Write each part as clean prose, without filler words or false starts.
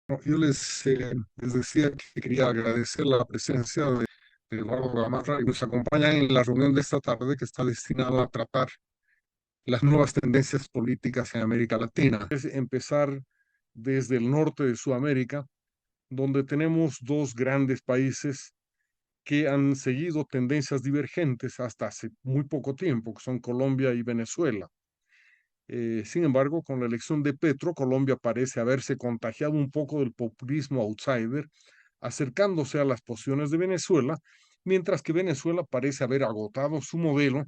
No, les decía que quería agradecer la presencia de Eduardo Gamarra y nos acompaña en la reunión de esta tarde que está destinada a tratar las nuevas tendencias políticas en América Latina. Es empezar desde el norte de Sudamérica, donde tenemos dos grandes países que han seguido tendencias divergentes hasta hace muy poco tiempo, que son Colombia y Venezuela. Sin embargo, con la elección de Petro, Colombia parece haberse contagiado un poco del populismo outsider, acercándose a las posiciones de Venezuela, mientras que Venezuela parece haber agotado su modelo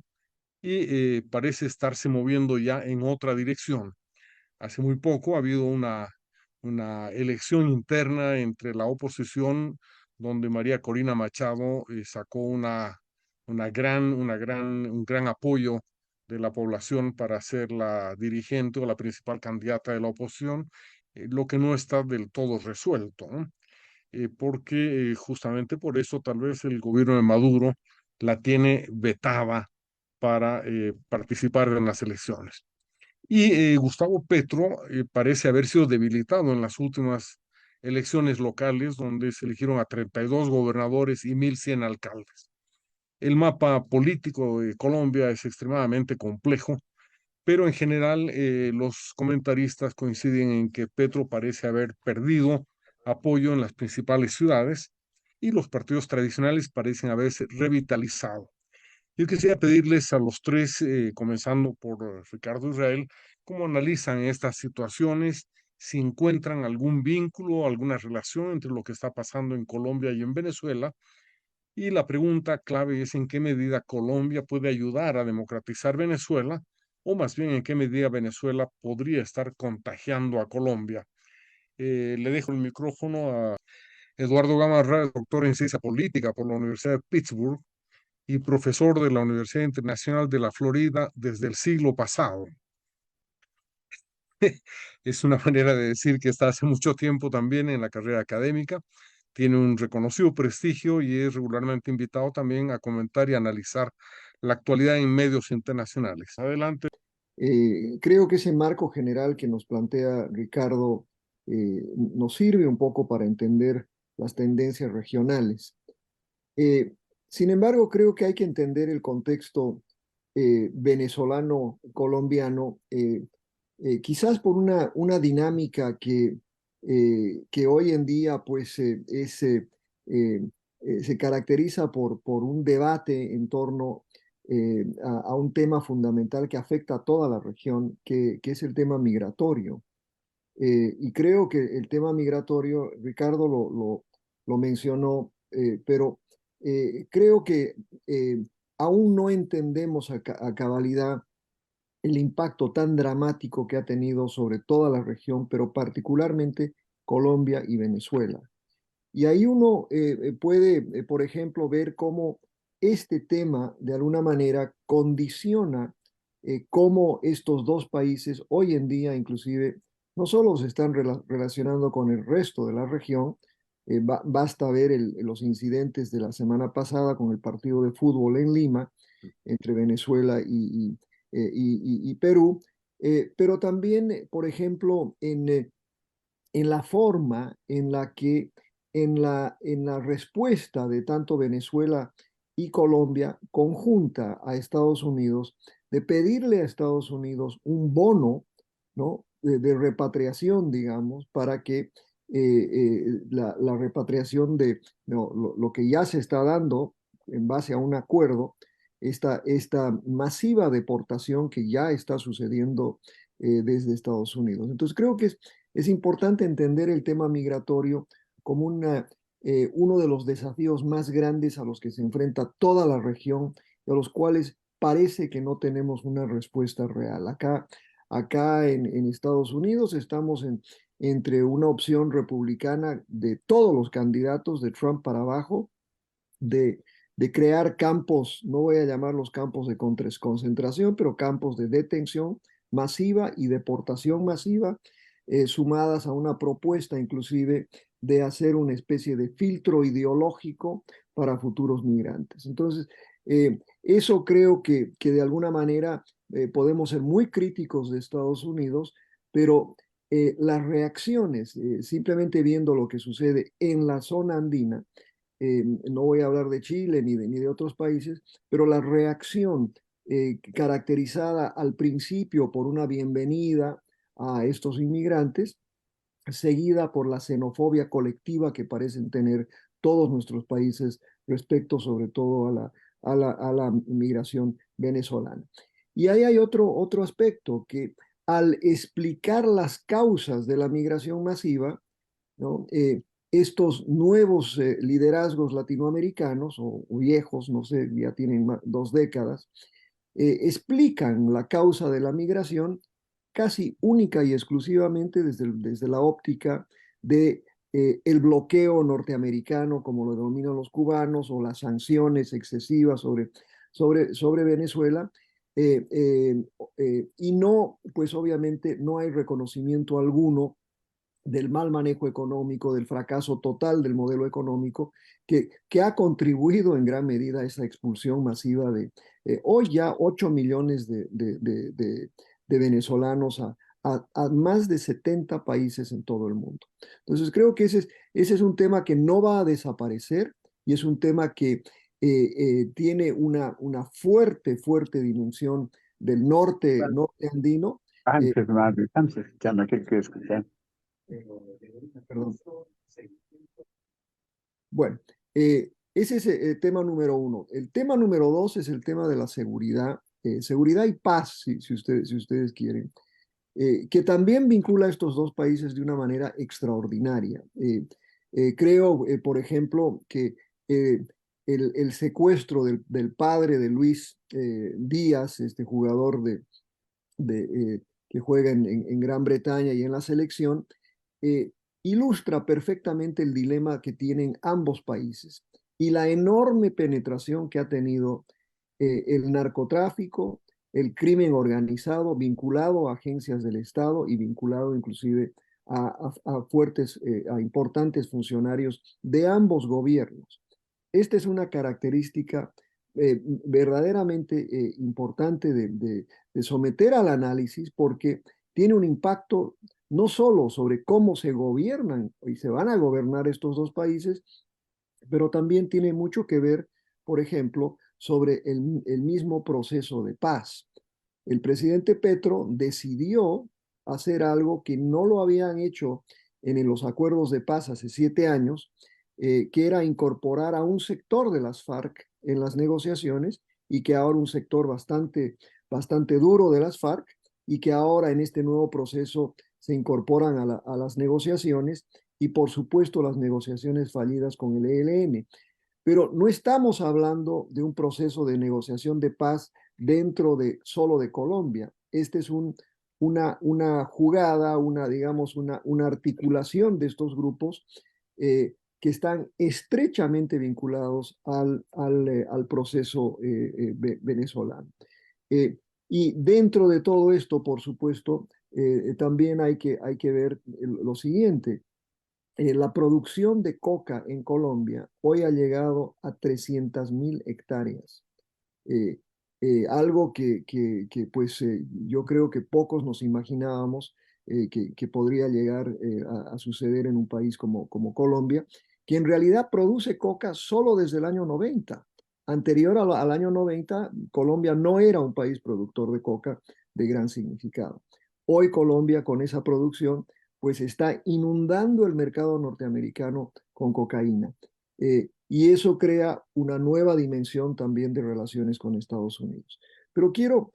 y parece estarse moviendo ya en otra dirección. Hace muy poco ha habido una elección interna entre la oposición, donde María Corina Machado sacó un gran apoyo de la población para ser la dirigente o la principal candidata de la oposición, lo que no está del todo resuelto, ¿no? Porque justamente por eso tal vez el gobierno de Maduro la tiene vetada para participar en las elecciones. Y Gustavo Petro parece haber sido debilitado en las últimas elecciones locales, donde se eligieron a 32 gobernadores y 1.100 alcaldes. El mapa político de Colombia es extremadamente complejo, pero en general los comentaristas coinciden en que Petro parece haber perdido apoyo en las principales ciudades y los partidos tradicionales parecen haberse revitalizado. Yo quisiera pedirles a los tres, comenzando por Ricardo Israel, cómo analizan estas situaciones, si encuentran algún vínculo, alguna relación entre lo que está pasando en Colombia y en Venezuela. Y la pregunta clave es en qué medida Colombia puede ayudar a democratizar Venezuela, o más bien en qué medida Venezuela podría estar contagiando a Colombia. Le dejo el micrófono a Eduardo Gamarra, doctor en ciencia política por la Universidad de Pittsburgh y profesor de la Universidad Internacional de la Florida desde el siglo pasado. Es una manera de decir que está hace mucho tiempo también en la carrera académica, tiene un reconocido prestigio y es regularmente invitado también a comentar y analizar la actualidad en medios internacionales. Adelante. Creo que ese marco general que nos plantea Ricardo nos sirve un poco para entender las tendencias regionales. Eh, Sin embargo, creo que hay que entender el contexto venezolano-colombiano, quizás por una dinámica que hoy en día pues, se caracteriza por un debate en torno a un tema fundamental que afecta a toda la región, que es el tema migratorio. Y creo que el tema migratorio, Ricardo lo mencionó, pero creo que aún no entendemos a cabalidad el impacto tan dramático que ha tenido sobre toda la región, pero particularmente Colombia y Venezuela. Y ahí uno puede, por ejemplo, ver cómo este tema de alguna manera condiciona cómo estos dos países hoy en día inclusive no solo se están relacionando con el resto de la región, basta ver los incidentes de la semana pasada con el partido de fútbol en Lima entre Venezuela y Perú, pero también, por ejemplo, en la forma en la que en la respuesta de tanto Venezuela y Colombia conjunta a Estados Unidos de pedirle a Estados Unidos un bono, ¿no? De repatriación, digamos, para que la repatriación de no, lo que ya se está dando en base a un acuerdo, esta masiva deportación que ya está sucediendo desde Estados Unidos. Entonces creo que es importante entender el tema migratorio como uno de los desafíos más grandes a los que se enfrenta toda la región y a los cuales parece que no tenemos una respuesta real. Acá en Estados Unidos estamos entre una opción republicana de todos los candidatos de Trump para abajo, de crear campos, no voy a llamarlos campos de concentración, pero campos de detención masiva y deportación masiva, sumadas a una propuesta inclusive de hacer una especie de filtro ideológico para futuros migrantes. Entonces, eso creo que de alguna manera podemos ser muy críticos de Estados Unidos, pero las reacciones, simplemente viendo lo que sucede en la zona andina, no voy a hablar de Chile ni de otros países, pero la reacción caracterizada al principio por una bienvenida a estos inmigrantes, seguida por la xenofobia colectiva que parecen tener todos nuestros países respecto sobre todo a la migración venezolana. Y ahí hay otro aspecto que al explicar las causas de la migración masiva, ¿no? Estos nuevos liderazgos latinoamericanos o viejos, no sé, ya tienen 2 décadas, explican la causa de la migración casi única y exclusivamente desde la óptica de el bloqueo norteamericano, como lo denominan los cubanos, o las sanciones excesivas sobre Venezuela. Y no, pues obviamente no hay reconocimiento alguno del mal manejo económico, del fracaso total del modelo económico, que ha contribuido en gran medida a esa expulsión masiva de hoy ya 8 millones de venezolanos a más de 70 países en todo el mundo. Entonces creo que ese es un tema que no va a desaparecer y es un tema que tiene una fuerte dimensión del norte andino. Antes, Mario, antes, ya no quiero escuchar. Perdón. Bueno, ese es el tema número uno. El tema número dos es el tema de la seguridad, seguridad y paz, si ustedes quieren, que también vincula a estos dos países de una manera extraordinaria. Creo, por ejemplo, que el secuestro del padre de Luis Díaz, este jugador que juega en Gran Bretaña y en la selección, eh, ilustra perfectamente el dilema que tienen ambos países y la enorme penetración que ha tenido el narcotráfico, el crimen organizado vinculado a agencias del Estado y vinculado inclusive a fuertes, a importantes funcionarios de ambos gobiernos. Esta es una característica verdaderamente importante de someter al análisis porque tiene un impacto no solo sobre cómo se gobiernan y se van a gobernar estos dos países, pero también tiene mucho que ver, por ejemplo, sobre el mismo proceso de paz. El presidente Petro decidió hacer algo que no lo habían hecho en los acuerdos de paz hace 7 años, que era incorporar a un sector de las FARC en las negociaciones y que ahora un sector bastante duro de las FARC y que ahora en este nuevo proceso se incorporan a las negociaciones y por supuesto las negociaciones fallidas con el ELN. Pero no estamos hablando de un proceso de negociación de paz dentro solo de Colombia. Este es una jugada, digamos, una articulación de estos grupos que están estrechamente vinculados al proceso venezolano. Y dentro de todo esto, por supuesto, también hay que ver lo siguiente. La producción de coca en Colombia hoy ha llegado a 300.000 hectáreas. Eh, Algo pues yo creo que pocos nos imaginábamos que podría llegar a suceder en un país como Colombia, que en realidad produce coca solo desde el año 90. Anterior al año 90, Colombia no era un país productor de coca de gran significado. Hoy Colombia con esa producción pues está inundando el mercado norteamericano con cocaína. Y eso crea una nueva dimensión también de relaciones con Estados Unidos. Pero quiero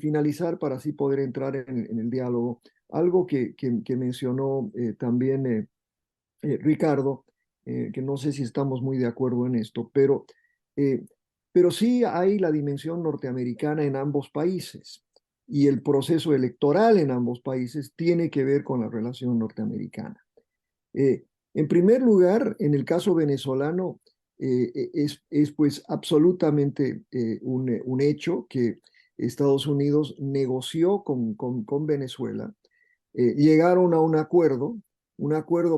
finalizar para así poder entrar en el diálogo, algo que mencionó también Ricardo, que no sé si estamos muy de acuerdo en esto, eh, pero sí hay la dimensión norteamericana en ambos países y el proceso electoral en ambos países tiene que ver con la relación norteamericana. Eh, en primer lugar, en el caso venezolano, es pues absolutamente un hecho que Estados Unidos negoció con Venezuela. Llegaron a un acuerdo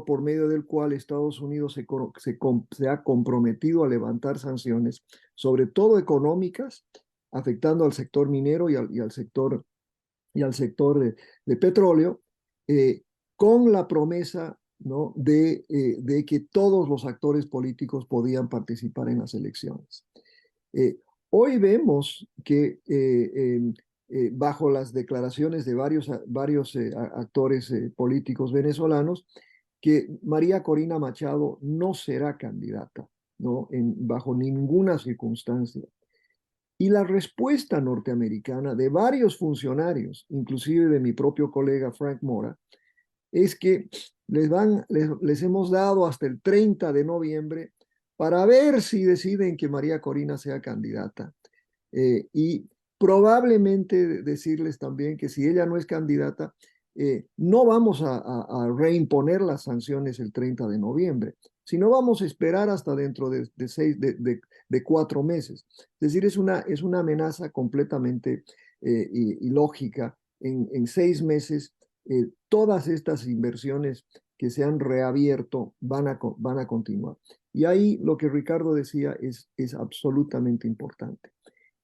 por medio del cual Estados Unidos se ha comprometido a levantar sanciones, sobre todo económicas, afectando al sector minero y al sector de petróleo, con la promesa, ¿no?, de que todos los actores políticos podían participar en las elecciones. Hoy vemos que bajo las declaraciones de varios actores políticos venezolanos, que María Corina Machado no será candidata, ¿no?, bajo ninguna circunstancia. Y la respuesta norteamericana de varios funcionarios, inclusive de mi propio colega Frank Mora, es que les hemos dado hasta el 30 de noviembre para ver si deciden que María Corina sea candidata. Y probablemente decirles también que si ella no es candidata, no vamos a reimponer las sanciones el 30 de noviembre, sino vamos a esperar hasta dentro de 4 meses. Es decir, es una amenaza completamente ilógica. En 6 meses, todas estas inversiones que se han reabierto van a continuar. Y ahí lo que Ricardo decía es absolutamente importante.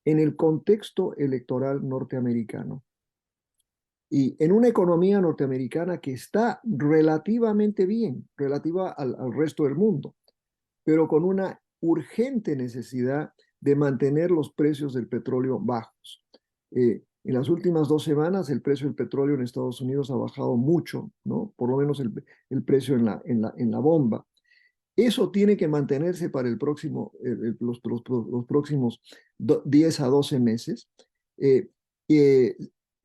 En el contexto electoral norteamericano y en una economía norteamericana que está relativamente bien, relativa al resto del mundo, pero con una urgente necesidad de mantener los precios del petróleo bajos. En las últimas 2 semanas el precio del petróleo en Estados Unidos ha bajado mucho, ¿no? Por lo menos el precio en la bomba. Eso tiene que mantenerse para los próximos 10 a 12 meses.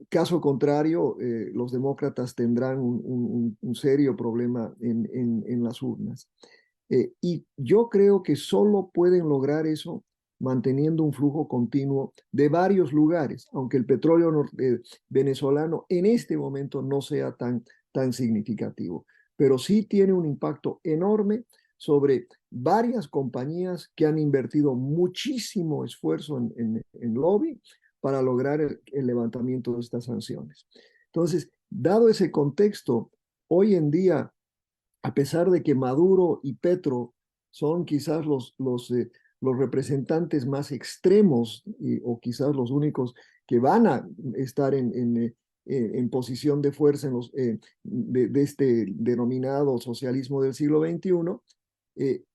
Caso contrario, los demócratas tendrán un serio problema en las urnas. Y yo creo que solo pueden lograr eso manteniendo un flujo continuo de varios lugares, aunque el petróleo venezolano en este momento no sea tan significativo, pero sí tiene un impacto enorme sobre varias compañías que han invertido muchísimo esfuerzo en lobby para lograr el levantamiento de estas sanciones. Entonces, dado ese contexto, hoy en día, a pesar de que Maduro y Petro son quizás los representantes más extremos o quizás los únicos que van a estar en posición de fuerza de este denominado socialismo del siglo XXI,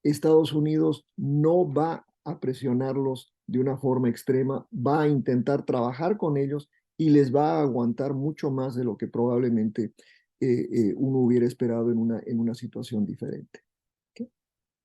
Estados Unidos no va a presionarlos de una forma extrema, va a intentar trabajar con ellos y les va a aguantar mucho más de lo que probablemente uno hubiera esperado en una situación diferente.